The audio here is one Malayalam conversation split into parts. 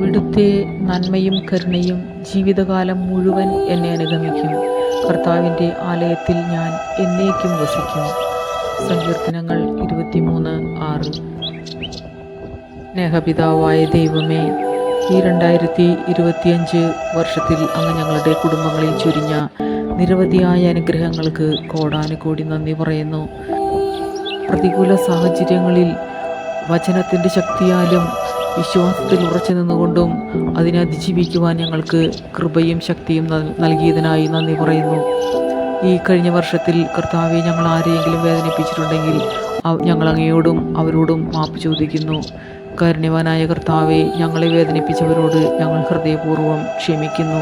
അവിടുത്തെ നന്മയും കരുണയും ജീവിതകാലം മുഴുവൻ എന്നെ അനുഗമിക്കും. കർത്താവിൻ്റെ ആലയത്തിൽ ഞാൻ എന്നേക്കും വസിക്കും. സങ്കീർത്തനങ്ങൾ 23:6. സ്നേഹപിതാവായ ദൈവമേ, ഈ 2025 വർഷത്തിൽ അങ്ങ് ഞങ്ങളുടെ കുടുംബങ്ങളിൽ ചൊരിഞ്ഞ നിരവധിയായ അനുഗ്രഹങ്ങൾക്ക് കോടാനുകോടി നന്ദി പറയുന്നു. പ്രതികൂല സാഹചര്യങ്ങളിൽ വചനത്തിൻ്റെ ശക്തിയാലും വിശ്വാസത്തിൽ ഉറച്ചു നിന്നുകൊണ്ടും അതിനെ അതിജീവിക്കുവാൻ ഞങ്ങൾക്ക് കൃപയും ശക്തിയും നൽകിയതിനായി നന്ദി പറയുന്നു. ഈ കഴിഞ്ഞ വർഷത്തിൽ കർത്താവെ, ഞങ്ങൾ ആരെയെങ്കിലും വേദനിപ്പിച്ചിട്ടുണ്ടെങ്കിൽ ഞങ്ങൾ അങ്ങയോടും അവരോടും മാപ്പ് ചോദിക്കുന്നു. കാരുണ്യവാനായ കർത്താവെ, ഞങ്ങളെ വേദനിപ്പിച്ചവരോട് ഞങ്ങൾ ഹൃദയപൂർവ്വം ക്ഷമിക്കുന്നു.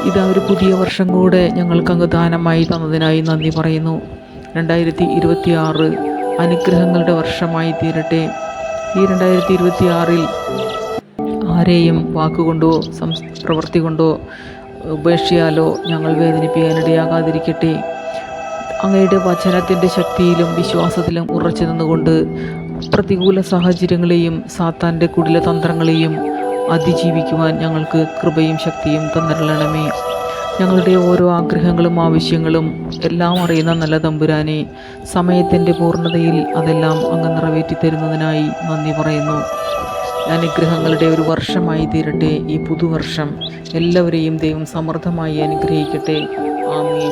ഇതാ ഒരു പുതിയ വർഷം കൂടെ ഞങ്ങൾക്ക് അങ്ങ് ദാനമായി തന്നതിനായി നന്ദി പറയുന്നു. 2026 അനുഗ്രഹങ്ങളുടെ വർഷമായി തീരട്ടെ. ഈ 2026 ആരെയും വാക്കുകൊണ്ടോ പ്രവൃത്തി കൊണ്ടോ ഉപേക്ഷയാലോ ഞങ്ങൾ വേദനിപ്പിക്കാനിടയാകാതിരിക്കട്ടെ. അങ്ങയുടെ വചനത്തിൻ്റെ ശക്തിയിലും വിശ്വാസത്തിലും ഉറച്ചു നിന്നുകൊണ്ട് പ്രതികൂല സാഹചര്യങ്ങളെയും സാത്താൻ്റെ കുടിലതന്ത്രങ്ങളെയും അതിജീവിക്കുവാൻ ഞങ്ങൾക്ക് കൃപയും ശക്തിയും തന്നിരണമേ. ഞങ്ങളുടെ ഓരോ ആഗ്രഹങ്ങളും ആവശ്യങ്ങളും എല്ലാം അറിയുന്ന നല്ല തമ്പുരാനെ, സമയത്തിൻ്റെ പൂർണ്ണതയിൽ അതെല്ലാം അങ്ങ് നിറവേറ്റി തരുന്നതിനായി നന്ദി പറയുന്നു. അനുഗ്രഹങ്ങളുടെ ഒരു വർഷമായി തീരട്ടെ ഈ പുതുവർഷം. എല്ലാവരെയും ദൈവം സമൃദ്ധമായി അനുഗ്രഹിക്കട്ടെ. ആമേൻ.